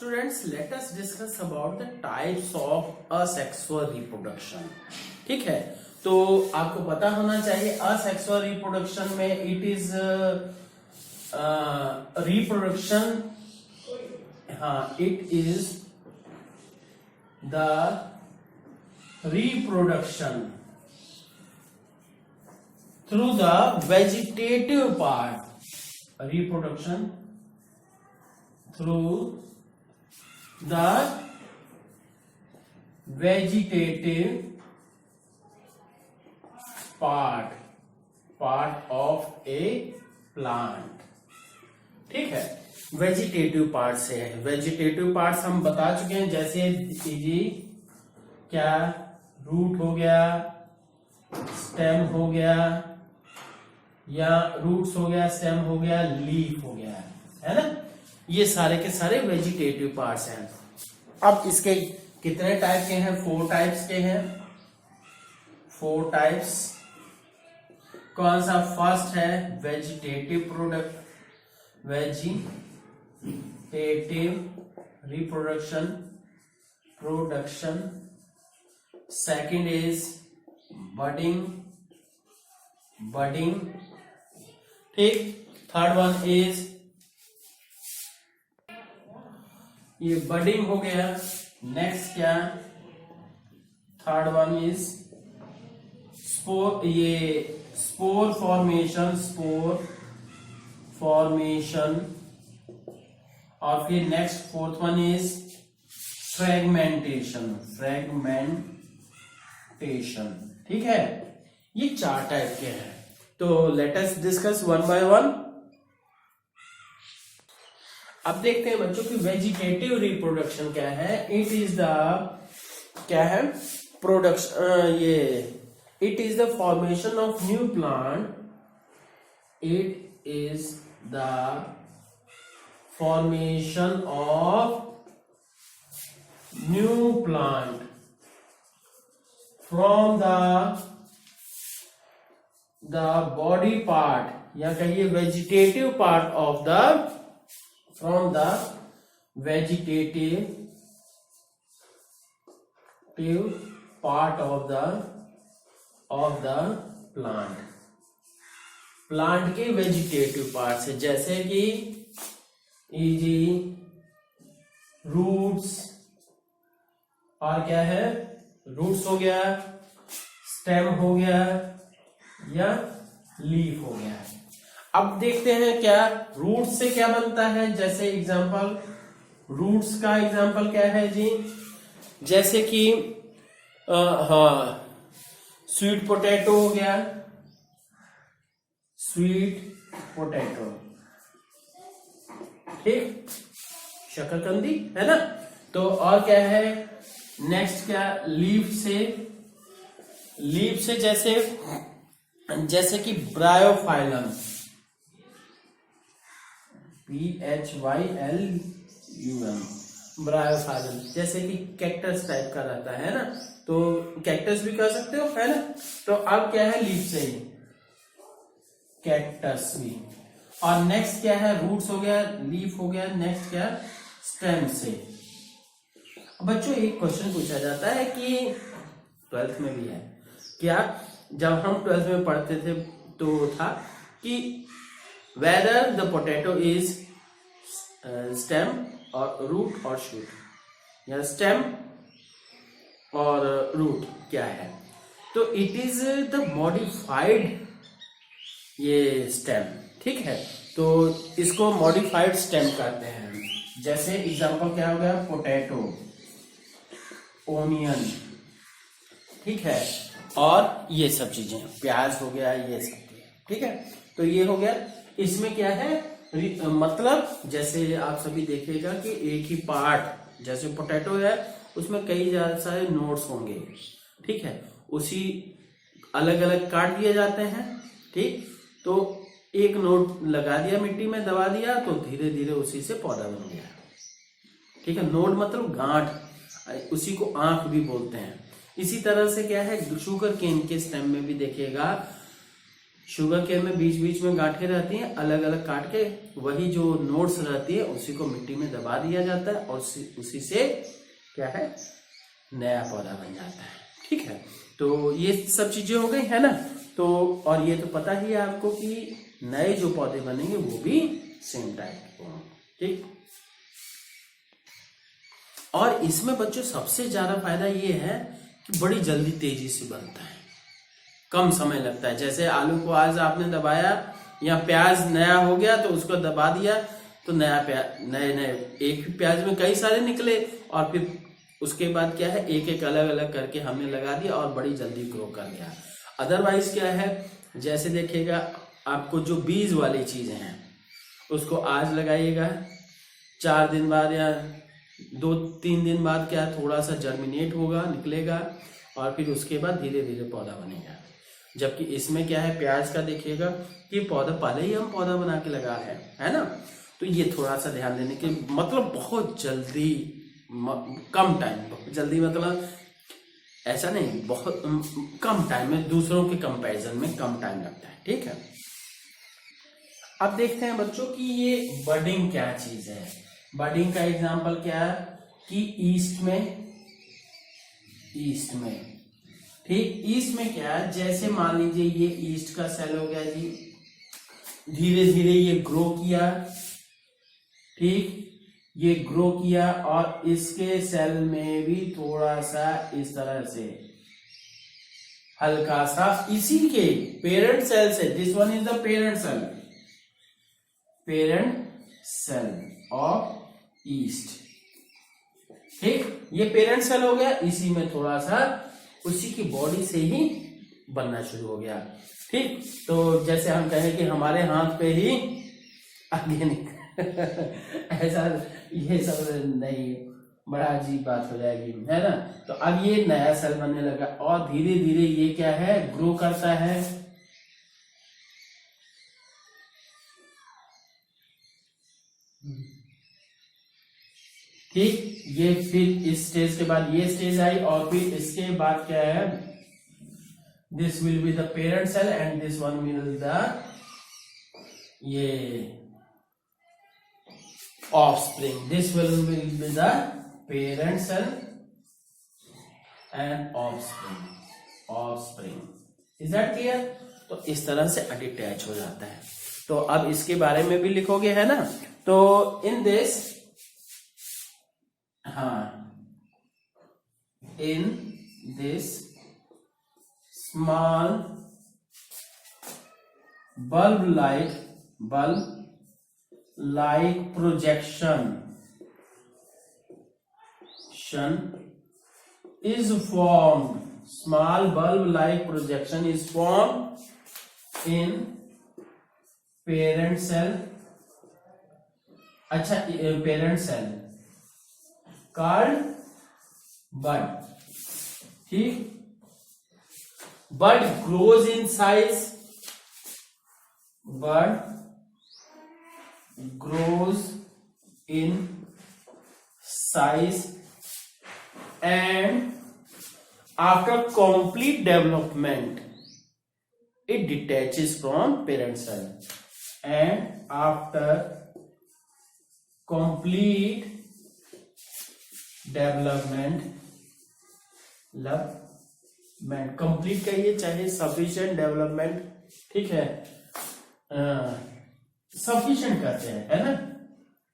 Students, let us discuss about the types of asexual reproduction. ठीक है, तो आपको पता होना चाहिए asexual reproduction में it is reproduction. हाँ, it is the reproduction through the vegetative part. Reproduction through the vegetative part of a plant. ठीक है, वेजिटेटिव पार्ट से है. वेजिटेटिव पार्ट्स हम बता चुके हैं, जैसे जी क्या रूट हो गया, स्टेम हो गया, या रूट्स हो गया, स्टेम हो गया, लीफ हो गया, है ना. ये सारे के सारे वेजिटेटिव पार्ट्स हैं. अब इसके कितने टाइप के हैं? 4 टाइप्स के हैं. 4 टाइप्स. कौन सा? फर्स्ट है vegetative product, vegetative production. Second is budding. ठीक. थर्ड वन इज ये बडिंग हो गया. नेक्स्ट क्या? Third one is spore. ये स्पोर फॉर्मेशन. और फिर next fourth one is fragmentation. ठीक है, ये 4 टाइप के हैं. तो let us discuss one by one. अब देखते हैं बच्चों की वेजिटेटिव रिप्रोडक्शन क्या है. इट इज द क्या है production. It is the formation of new plant. It is the formation of new plant from the body part, या कहिए vegetative part of the from the vegetative part of the plant. Plant के vegetative part से, जैसे कि easy roots. और क्या है? Roots हो गया, स्टेम हो गया, या लीफ हो गया. अब देखते हैं क्या रूट्स से क्या बनता है. जैसे एग्जांपल, रूट्स का एग्जांपल क्या है जी? जैसे कि स्वीट पोटैटो हो गया. स्वीट पोटैटो, ठीक. शकरकंदी, है ना. तो और क्या है? नेक्स्ट क्या? लीफ से जैसे कि ब्रायोफाइलम. PHYLUM, Bryophyllum. जैसे कि कैक्टस टाइप का रहता है ना, तो कैक्टस भी कर सकते हो, है ना. तो अब क्या है? लीफ से ही कैक्टस भी. और नेक्स्ट क्या है? रूट्स हो गया, लीफ हो गया. नेक्स्ट क्या? स्टेम से. बच्चों, एक क्वेश्चन पूछा जाता है कि 12th में भी है क्या, जब हम 12th में पढ़ते थे तो था कि whether the potato is stem or root or shoot, या stem और root क्या है. तो it is the modified ये stem. ठीक है, तो इसको modified stem कहते हैं. जैसे एग्जांपल क्या हो गया? पोटैटो, ओनियन, ठीक है, और ये सब चीजें, प्याज हो गया, ये सब. ठीक है, तो ये हो गया. इसमें क्या है? मतलब जैसे आप सभी देखिएगा कि एक ही पार्ट, जैसे पोटैटो है, उसमें कई सारे नोड्स होंगे. ठीक है, उसी अलग अलग काट दिए जाते हैं. ठीक, तो एक नोड लगा दिया, मिट्टी में दबा दिया, तो धीरे धीरे उसी से पौधा बन गया. ठीक है, नोड मतलब गांठ, उसी को आंख भी बोलते हैं. इसी तरह से क्या है? शुगर केन के स्टेम में भी देखिएगा, शुगर केन में बीच बीच में गांठें रहती हैं, अलग अलग काट के वही जो नोड्स रहती है उसी को मिट्टी में दबा दिया जाता है और उसी से क्या है, नया पौधा बन जाता है। ठीक है, तो ये सब चीजें हो गई है ना। तो और ये तो पता ही है आपको कि नए जो पौधे बनेंगे वो भी सेम टाइप के होंगे। ठीक, और इसमें बच्चों सबसे ज्यादा फायदा ये है कि बड़ी जल्दी तेजी से बनता है, कम समय लगता है। जैसे आलू को आज आपने दबाया या प्याज नया हो गया तो उसको दबा दिया तो नया प्याज, नए नए एक प्याज में कई सारे निकले और फिर उसके बाद क्या है, एक एक अलग अलग करके हमने लगा दिया और बड़ी जल्दी ग्रो कर गया। अदरवाइज क्या है, जैसे देखिएगा आपको जो बीज वाली चीजें हैं उसको आज लगाइएगा, 4 दिन बाद या 2-3 दिन बाद क्या थोड़ा सा जर्मिनेट होगा, निकलेगा और फिर उसके बाद धीरे धीरे पौधा बनेगा। जबकि इसमें क्या है, प्याज का देखिएगा कि पौधा पहले ही हम पौधा बना के लगा है ना। तो ये थोड़ा सा ध्यान देने के, मतलब बहुत जल्दी कम टाइम, जल्दी मतलब ऐसा नहीं, बहुत कम टाइम में दूसरों के कंपैरिजन में कम टाइम लगता है। ठीक है, अब देखते हैं बच्चों कि ये बडिंग क्या चीज है। बडिंग का एग्जांपल क्या है कि ईस्ट में ठीक, ईस्ट में क्या है, जैसे मान लीजिए ये ईस्ट का सेल हो गया जी, धीरे धीरे ये ग्रो किया, ठीक, ये ग्रो किया और इसके सेल में भी थोड़ा सा इस तरह से हल्का सा इसी के पेरेंट सेल से, this one is the parent cell of yeast. ठीक, ये पेरेंट सेल हो गया, इसी में थोड़ा सा उसी की बॉडी से ही बनना शुरू हो गया। ठीक, तो जैसे हम कहें कि हमारे हाथ पे ही आगे निकल ऐसा ये सब नहीं, बड़ा अजीब बात हो जाएगी, है ना। तो अब ये नया सेल बनने लगा और धीरे धीरे ये क्या है, ग्रो करता है। ठीक, ये फिर इस स्टेज के बाद ये स्टेज आई और फिर इसके बाद क्या है, this will be the parent cell and this one will the ये offspring. This will be the parent cell and offspring. Is that clear? तो इस तरह से अटैच हो जाता है। तो अब इसके बारे में भी लिखोगे, है ना। तो in this, in this small bulb like projection is formed, small bulb like projection is formed in parent cell, parent cell called bud। ठीक, bud grows in size, bud grows in size and after complete development it detaches from parent cell, and after complete development complete कहिए चाहे sufficient development, ठीक है, sufficient कहते हैं, है ना।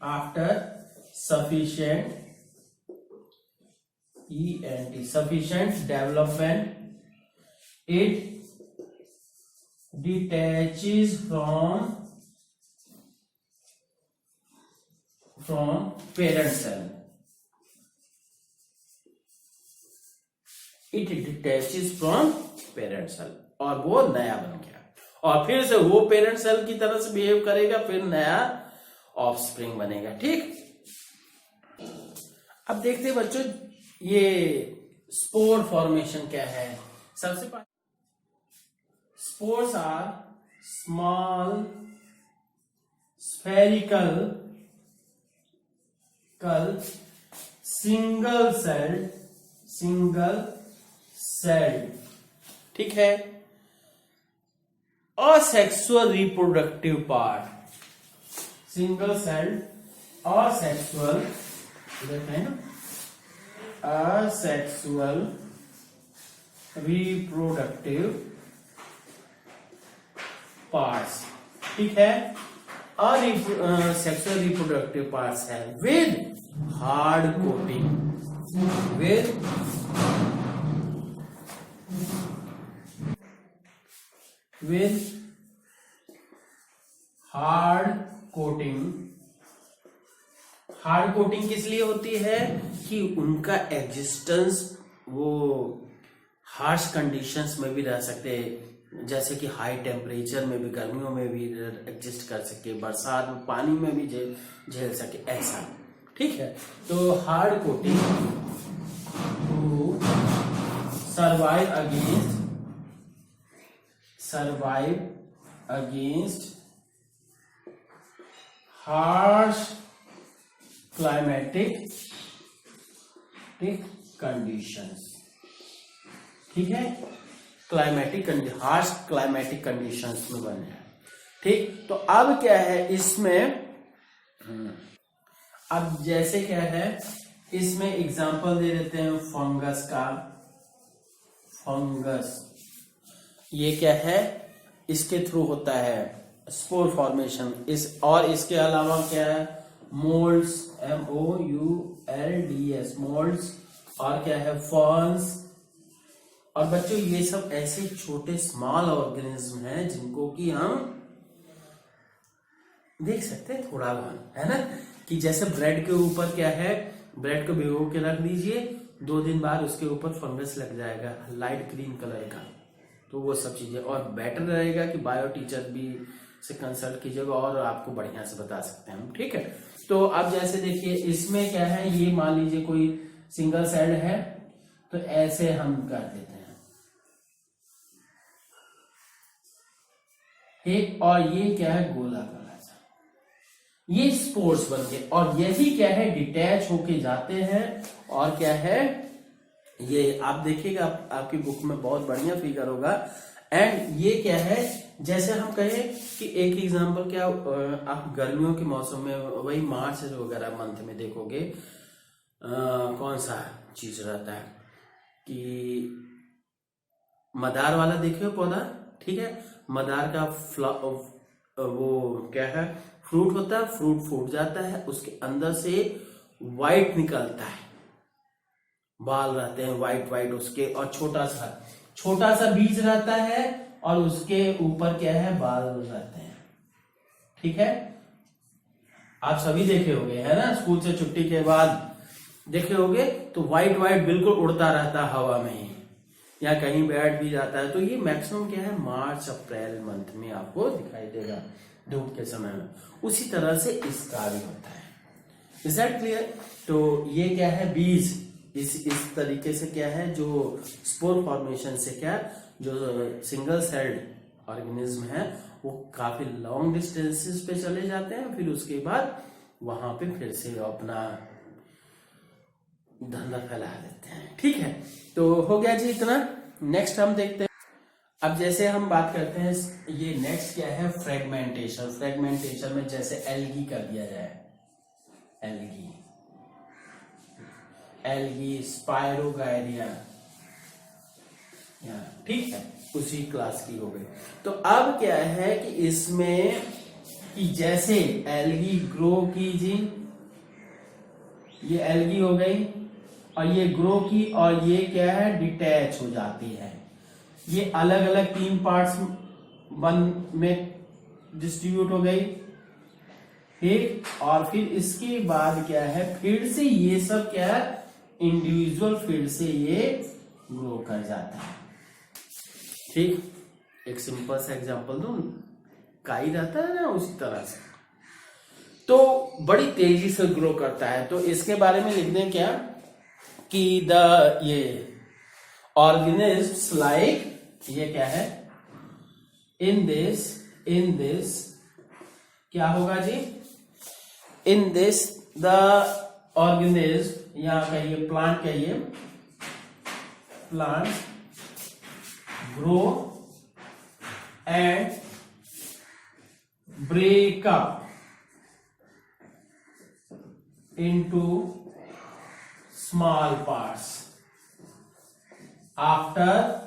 After sufficient ENT sufficient development it detaches from parent cell, it detaches from parent cell और वो नया बन गया और फिर से वो पेरेंट सेल की तरह से बिहेव करेगा, फिर नया ऑफस्प्रिंग बनेगा। ठीक, अब देखते हैं बच्चों ये स्पोर फॉर्मेशन क्या है। सबसे पहले spores are small spherical single cell, ठीक है, asexual reproductive part, single celled asexual, देखते हैं ना, असेक्सुअल रिप्रोडक्टिव पार्ट्स, ठीक है, सेक्सुअल रिप्रोडक्टिव पार्ट्स है with hard coating, with hard coating. Hard coating किस लिए होती है कि उनका एग्जिस्टेंस वो हार्श कंडीशंस में भी रह सकते हैं, जैसे कि हाई टेम्परेचर में भी, गर्मियों में भी एग्जिस्ट कर सके, बरसात में पानी में भी झेल सके, ऐसा, ठीक है। तो hard coating to survive against harsh climatic conditions, ठीक है, हार्श क्लाइमेटिक कंडीशंस में बने हैं, ठीक। तो अब क्या है इसमें, अब जैसे क्या है इसमें एग्जांपल दे देते हैं फंगस का। फंगस ये क्या है, इसके थ्रू होता है स्पोर फॉर्मेशन, और इसके अलावा क्या है मोल्ड्स, MOULDS मोल्ड्स, और क्या है फर्न्स। और बच्चों ये सब ऐसे छोटे स्मॉल ऑर्गेनिज्म हैं जिनको कि हम देख सकते हैं थोड़ा बहुत, है ना, कि जैसे ब्रेड के ऊपर क्या है, ब्रेड को भिगो के रख दीजिए, 2 दिन बाद उसके ऊपर फंगस लग जाएगा लाइट ग्रीन कलर का, तो वो सब चीजें। और बेटर रहेगा कि बायो टीचर भी से कंसल्ट कीजिएगा और आपको बढ़िया से बता सकते हैं हम, ठीक है। तो अब जैसे देखिए इसमें क्या है, ये मान लीजिए कोई सिंगल सेल है, तो ऐसे हम कर देते हैं, ठीक। और ये क्या है गोला गोला सा, ये स्पोर्स बन गए, और यही क्या है डिटैच होके जाते हैं, और क्या है ये आप देखिएगा, आपकी बुक में बहुत बढ़िया फिगर होगा। एंड ये क्या है, जैसे हम कहें कि एक एग्जांपल क्या, आप गर्मियों के मौसम में वही मार्च वगैरह मंथ में देखोगे कौन सा चीज रहता है कि मदार वाला देखे हो पौधा, ठीक है, मदार का वो क्या है फ्रूट होता है, फ्रूट फूट जाता है, उसके अंदर से वाइट निकलता है, बाल रहते हैं वाइट वाइट उसके, और छोटा सा बीज रहता है, और उसके ऊपर क्या है बाल रहते हैं, ठीक है। आप सभी देखे होंगे, है ना, स्कूल से छुट्टी के बाद देखे होंगे, तो वाइट वाइट बिल्कुल उड़ता रहता है हवा में ही, या कहीं बैठ भी जाता है। तो ये मैक्सिमम क्या है मार्च अप्रैल मंथ में आपको दिखाई देगा धूप के समय में। उसी तरह से इसका भी होता है। Is that clear? तो ये क्या है बीज, इस तरीके से क्या है जो स्पोर फॉर्मेशन से क्या जो सिंगल सेल्ड ऑर्गेनिज्म है वो काफी लॉन्ग डिस्टेंसेस पे चले जाते हैं, फिर उसके बाद वहां पे फिर से अपना धंधा फैला देते हैं, ठीक है। तो हो गया जी इतना। नेक्स्ट हम देखते हैं, अब जैसे हम बात करते हैं, ये नेक्स्ट क्या है फ्रेगमेंटेशन। फ्रेगमेंटेशन में जैसे एल्गी कर दिया जाए, एल्गी स्पायरोगायरिया, ठीक है, उसी क्लास की हो गई। तो अब क्या है कि इसमें कि जैसे एल्गी ग्रो की जी, ये एल्गी हो गई और ये ग्रो की, और ये क्या है डिटैच हो जाती है। ये अलग अलग 3 पार्ट्स में डिस्ट्रीब्यूट हो गई, ठीक। और फिर इसके बाद क्या है फिर से ये सब क्या है इंडिविजुअल फिर से ये ग्रो कर जाता है, ठीक। एक सिंपल सा एग्जांपल दूं, काई रहता है ना उसी तरह से, तो बड़ी तेजी से ग्रो करता है। तो इसके बारे में लिख दें क्या कि ये ऑर्गेनिज्म्स लाइक, ये क्या है इन दिस क्या होगा जी, इन दिस द ऑर्गेनिज्म, या कहिए प्लांट, कहिए plant grow and break up into small parts after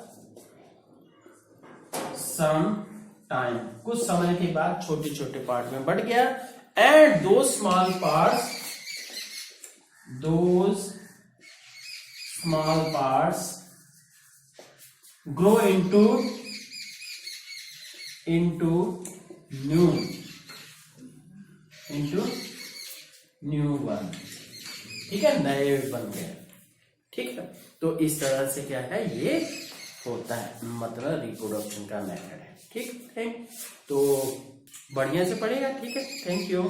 some time, कुछ समय के बाद छोटे छोटे पार्ट में बट गया, and those small parts grow into new one, ठीक है, नए बन गए, ठीक है। तो इस तरह से क्या है ये होता है, मतलब रिप्रोडक्शन का मेथड है, ठीक है। तो बढ़िया से पढ़ेगा, ठीक है, थैंक यू।